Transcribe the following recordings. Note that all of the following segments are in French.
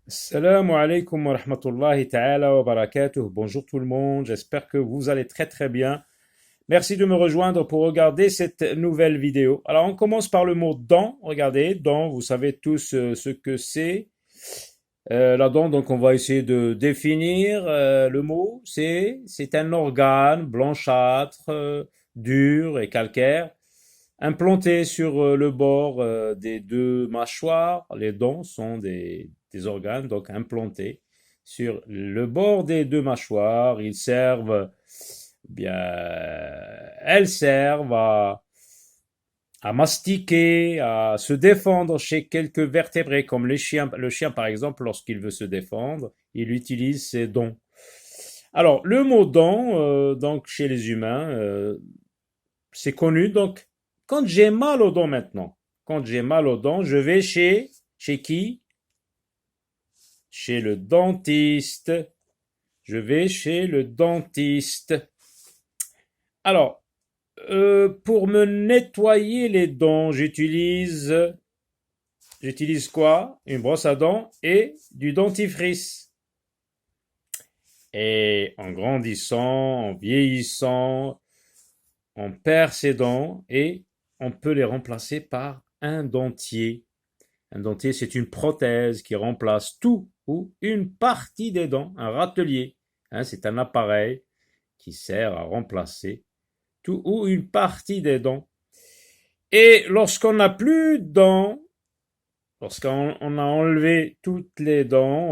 Assalamu alaikum wa rahmatullahi ta'ala wa barakatuh. Bonjour tout le monde, j'espère que vous allez très très bien. Merci de me rejoindre pour regarder cette nouvelle vidéo. Alors on commence par le mot dent. Regardez, dent, vous savez tous ce que c'est. La dent, donc on va essayer de définir le mot. C'est un organe blanchâtre, dur et calcaire, implanté sur le bord des deux mâchoires. Les dents sont des organes donc implantés sur le bord des deux mâchoires. Ils servent bien, elles servent à mastiquer, à se défendre chez quelques vertébrés, comme les chiens. Le chien, par exemple, lorsqu'il veut se défendre, il utilise ses dents. Alors, le mot dent, donc chez les humains, c'est connu. Donc, quand j'ai mal aux dents maintenant, quand j'ai mal aux dents, je vais chez qui? Chez le dentiste. Je vais chez le dentiste. Alors, pour me nettoyer les dents, j'utilise quoi? Une brosse à dents et du dentifrice. Et en grandissant, en vieillissant, on perd ses dents et on peut les remplacer par un dentier. Un dentier, c'est une prothèse qui remplace tout ou une partie des dents, un râtelier. C'est un appareil qui sert à remplacer tout ou une partie des dents. Et lorsqu'on n'a plus de dents, lorsqu'on a enlevé toutes les dents,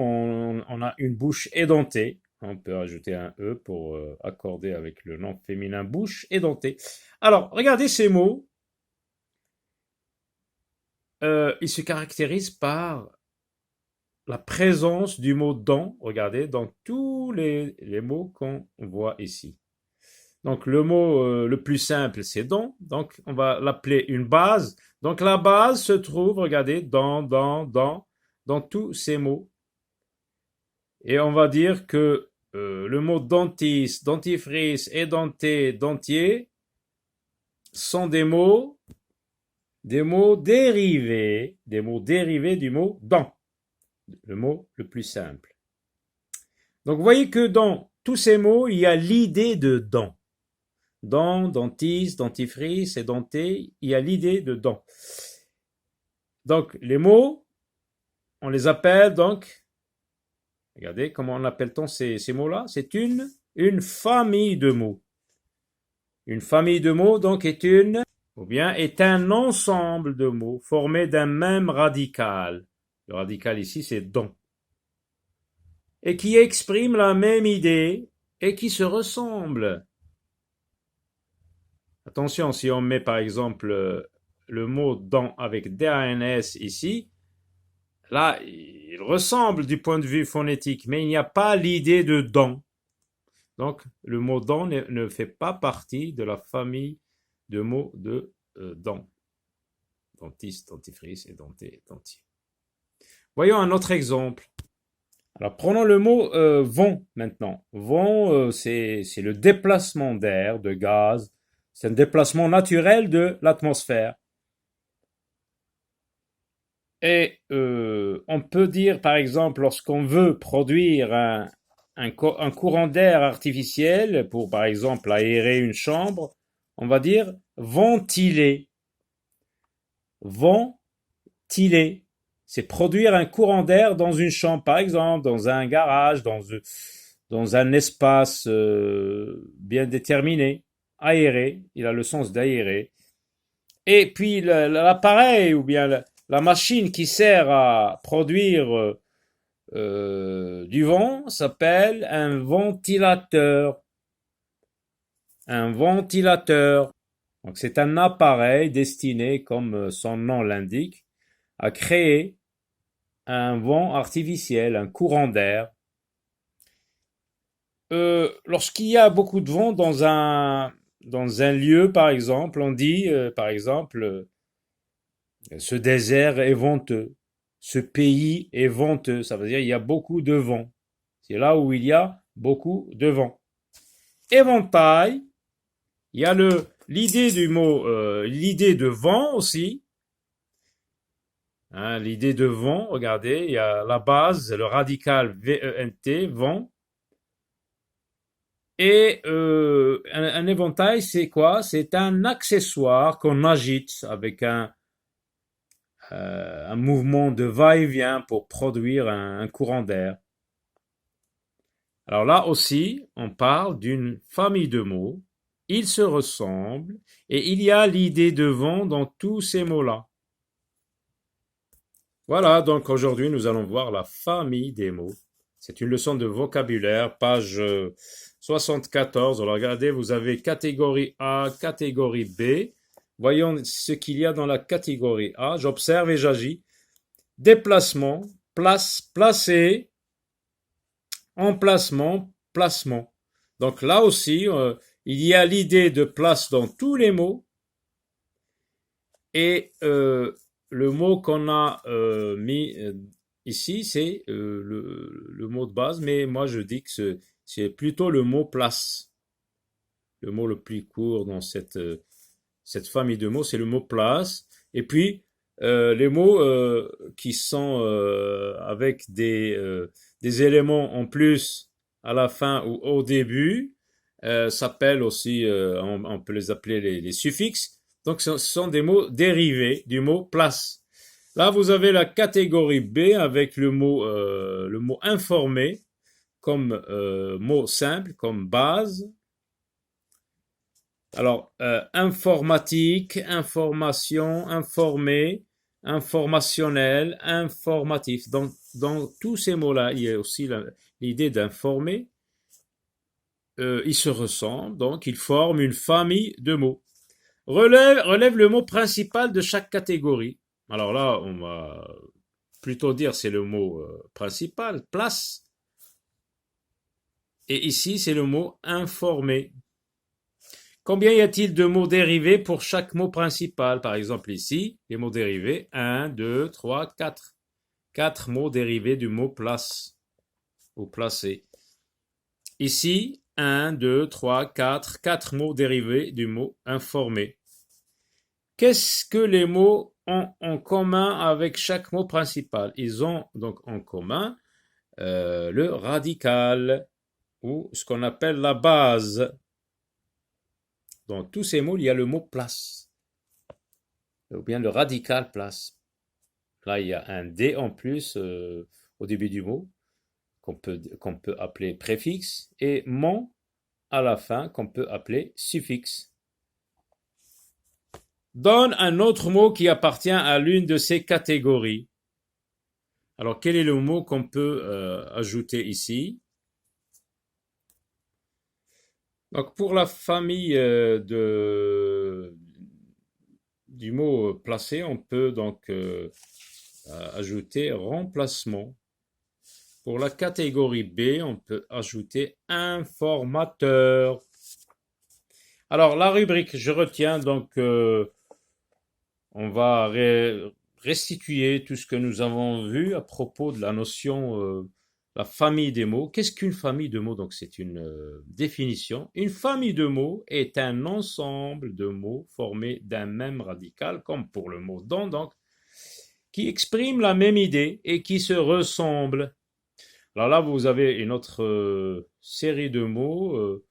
on a une bouche édentée. On peut ajouter un E pour accorder avec le nom féminin bouche édentée. Alors, regardez ces mots. Ils se caractérisent par la présence du mot dent, regardez, dans tous les mots qu'on voit ici. Donc le mot le plus simple, c'est dent. Donc on va l'appeler une base. Donc la base se trouve, regardez, dans tous ces mots. Et on va dire que le mot dentiste, dentifrice, édenté, dentier sont des mots dérivés du mot dent, le mot le plus simple. Donc vous voyez que dans tous ces mots, il y a l'idée de dent. Dent, dentiste, dentifrice, édenté, il y a l'idée de dent. Donc les mots, on les appelle donc, regardez comment on appelle-t-on ces mots-là? C'est une famille de mots. Une famille de mots donc est un ensemble de mots formés d'un même radical. Le radical ici c'est dent. Et qui expriment la même idée et qui se ressemblent. Attention, si on met par exemple le mot dent avec D-A-N-S ici, là, il ressemble du point de vue phonétique, mais il n'y a pas l'idée de dent. Donc, le mot dent ne fait pas partie de la famille de mots de dent. Dentiste, dentifrice, édenté, dentier. Voyons un autre exemple. Alors, prenons le mot vent maintenant. Vent, c'est le déplacement d'air, de gaz. C'est un déplacement naturel de l'atmosphère. Et on peut dire, par exemple, lorsqu'on veut produire un courant d'air artificiel pour, par exemple, aérer une chambre, on va dire ventiler. Ventiler. C'est produire un courant d'air dans une chambre, par exemple, dans un garage, dans un espace bien déterminé. Aérer, il a le sens d'aérer. Et puis l'appareil ou bien la machine qui sert à produire du vent s'appelle un ventilateur. Un ventilateur. Donc c'est un appareil destiné, comme son nom l'indique, à créer un vent artificiel, un courant d'air. Lorsqu'il y a beaucoup de vent dans un lieu, par exemple, on dit, par exemple, ce désert est venteux. Ce pays est venteux. Ça veut dire il y a beaucoup de vent. C'est là où il y a beaucoup de vent. Éventail, il y a l'idée du mot, l'idée de vent aussi. Hein, l'idée de vent, regardez, il y a la base, le radical V-E-N-T, vent. Et un éventail, c'est quoi? C'est un accessoire qu'on agite avec un mouvement de va-et-vient pour produire un courant d'air. Alors là aussi, on parle d'une famille de mots. Ils se ressemblent et il y a l'idée de vent dans tous ces mots-là. Voilà, donc aujourd'hui, nous allons voir la famille des mots. C'est une leçon de vocabulaire, page 74. Alors regardez, vous avez catégorie A, catégorie B. Voyons ce qu'il y a dans la catégorie A. J'observe et j'agis. Déplacement, place, placer, emplacement, placement. Donc là aussi, il y a l'idée de place dans tous les mots. Et le mot qu'on a mis ici, c'est le mot de base, mais moi je dis que c'est plutôt le mot place. Le mot le plus court dans cette famille de mots, c'est le mot place. Et puis, les mots qui sont avec des éléments en plus à la fin ou au début s'appellent aussi, on peut les appeler les suffixes. Donc, ce sont des mots dérivés du mot place. Là, vous avez la catégorie B avec le mot informé comme mot simple, comme base. Alors, informatique, information, informé, informationnel, informatif. Dans tous ces mots-là, il y a aussi l'idée d'informer. Ils se ressemblent, donc ils forment une famille de mots. Relève le mot principal de chaque catégorie. Alors là, on va plutôt dire c'est le mot principal, place. Et ici, c'est le mot informé. Combien y a-t-il de mots dérivés pour chaque mot principal? Par exemple ici, les mots dérivés, 1, 2, 3, 4. 4 mots dérivés du mot place ou placé. Ici, 1, 2, 3, 4. 4 mots dérivés du mot informé. Qu'est-ce que les mots ont en commun avec chaque mot principal? Ils ont donc en commun le radical ou ce qu'on appelle la base. Dans tous ces mots, il y a le mot place, ou bien le radical place. Là, il y a un D en plus au début du mot, qu'on peut appeler préfixe, et mon à la fin, qu'on peut appeler suffixe. Donne un autre mot qui appartient à l'une de ces catégories. Alors, quel est le mot qu'on peut ajouter ici? Donc, pour la famille du mot placé, on peut donc ajouter remplacement. Pour la catégorie B, on peut ajouter informateur. Alors, la rubrique, je retiens donc, on va restituer tout ce que nous avons vu à propos de la notion la famille des mots. Qu'est-ce qu'une famille de mots? Donc, c'est une définition. Une famille de mots est un ensemble de mots formés d'un même radical, comme pour le mot dans, donc, qui exprime la même idée et qui se ressemblent. Alors là, vous avez une autre série de mots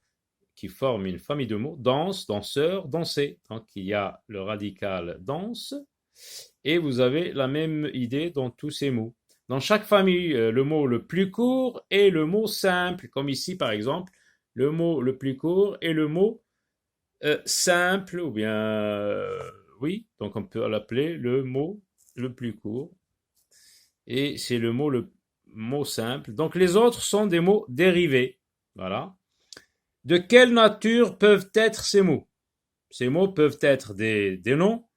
qui forment une famille de mots. Danse, danseur, danser. Donc, il y a le radical danse et vous avez la même idée dans tous ces mots. Dans chaque famille, le mot le plus court est le mot simple, comme ici par exemple, le mot le plus court est le mot simple, ou bien, oui, donc on peut l'appeler le mot le plus court, et c'est le mot simple. Donc les autres sont des mots dérivés, voilà. De quelle nature peuvent être ces mots? Ces mots peuvent être des noms,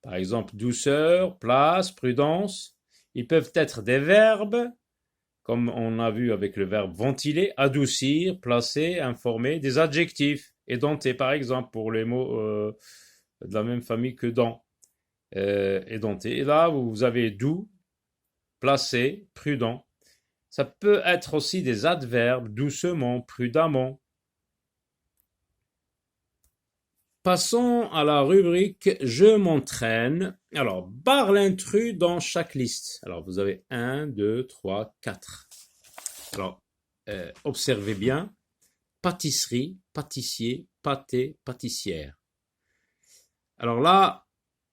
par exemple douceur, place, prudence. Ils peuvent être des verbes, comme on a vu avec le verbe ventiler, adoucir, placer, informer, des adjectifs, édenté par exemple pour les mots de la même famille que dans, édenté. Et là, vous avez doux, placé, prudent. Ça peut être aussi des adverbes, doucement, prudemment. passons à la rubrique Je m'entraîne. Alors, barre l'intrus dans chaque liste. Alors, vous avez 1, 2, 3, 4. Alors, observez bien. Pâtisserie, pâtissier, pâté, pâtissière. Alors là,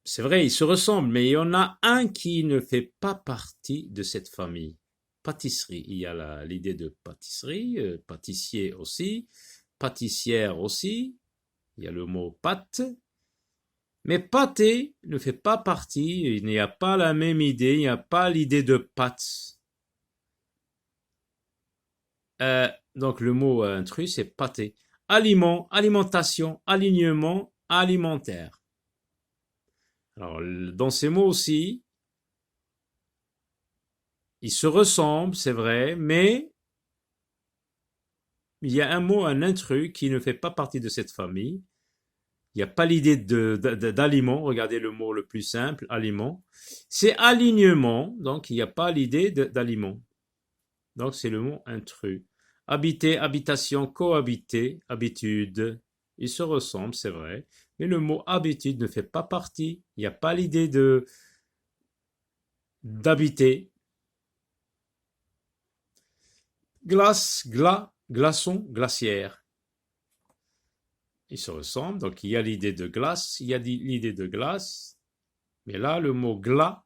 c'est vrai, ils se ressemblent, mais il y en a un qui ne fait pas partie de cette famille. Pâtisserie, il y a l'idée de pâtisserie, pâtissier aussi, pâtissière aussi, il y a le mot pâte, mais pâté ne fait pas partie, il n'y a pas la même idée, il n'y a pas l'idée de pâte. Donc le mot intrus, c'est pâté. Aliment, alimentation, alignement, alimentaire. Alors, dans ces mots aussi, ils se ressemblent, c'est vrai, mais il y a un mot, un intrus, qui ne fait pas partie de cette famille. Il n'y a pas l'idée d'aliment. Regardez le mot le plus simple, aliment. C'est alignement, donc il n'y a pas l'idée d'aliment. Donc c'est le mot intrus. Habiter, habitation, cohabiter, habitude. Ils se ressemblent, c'est vrai. Mais le mot habitude ne fait pas partie. Il n'y a pas l'idée d'habiter. Glace, glas, glaçon, glacière. Ils se ressemblent, donc il y a l'idée de glace, il y a l'idée de glace, mais là le mot glas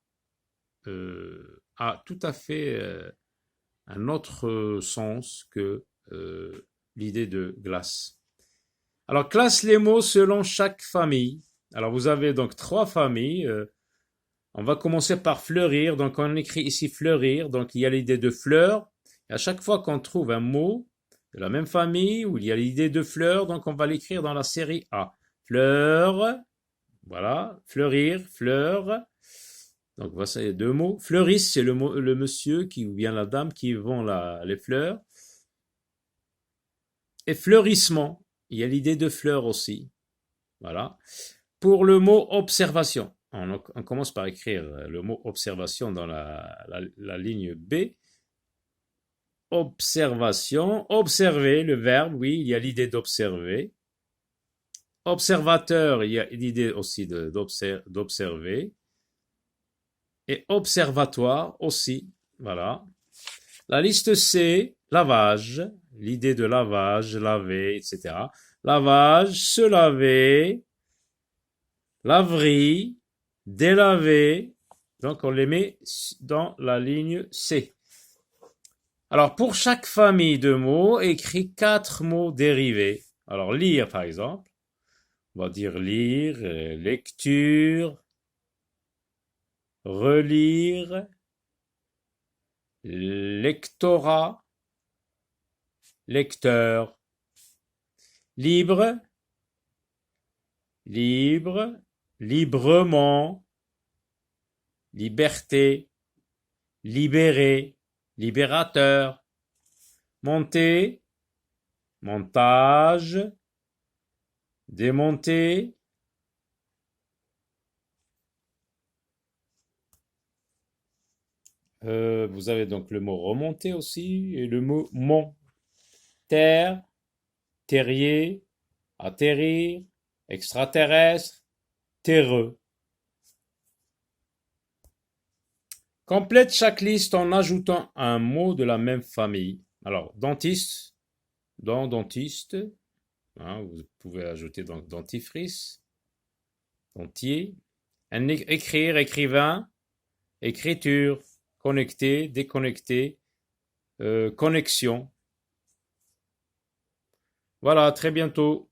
a tout à fait un autre sens que l'idée de glace. Alors classe les mots selon chaque famille. Alors vous avez donc 3 familles. On va commencer par fleurir, donc on écrit ici fleurir, donc il y a l'idée de fleur. Et à chaque fois qu'on trouve un mot de la même famille où il y a l'idée de fleur, donc on va l'écrire dans la série A. Fleur, voilà, fleurir, fleur. Donc voici les 2 mots. Fleuriste, c'est le monsieur ou bien la dame qui vend les fleurs. Et fleurissement, il y a l'idée de fleur aussi. Voilà. Pour le mot observation, on commence par écrire le mot observation dans la ligne B. Observation, observer, le verbe, oui, il y a l'idée d'observer. Observateur, il y a l'idée aussi d'observer. Et observatoire aussi, voilà. La liste C, lavage, l'idée de lavage, laver, etc. Lavage, se laver, laverie, délaver. Donc on les met dans la ligne C. Alors, pour chaque famille de mots, écrit 4 mots dérivés. Alors, lire, par exemple. On va dire lire, lecture, relire, lectorat, lecteur. Libre, libre, librement, liberté, libérer, libérateur, monter, montage, démonter, vous avez donc le mot remonter aussi et le mot mont, terre, terrier, atterrir, extraterrestre, terreux. Complète chaque liste en ajoutant un mot de la même famille. Alors, dentiste, dentiste, hein, vous pouvez ajouter donc dentifrice, dentier, écrire, écrivain, écriture, connecter, déconnecter, connexion. Voilà, à très bientôt.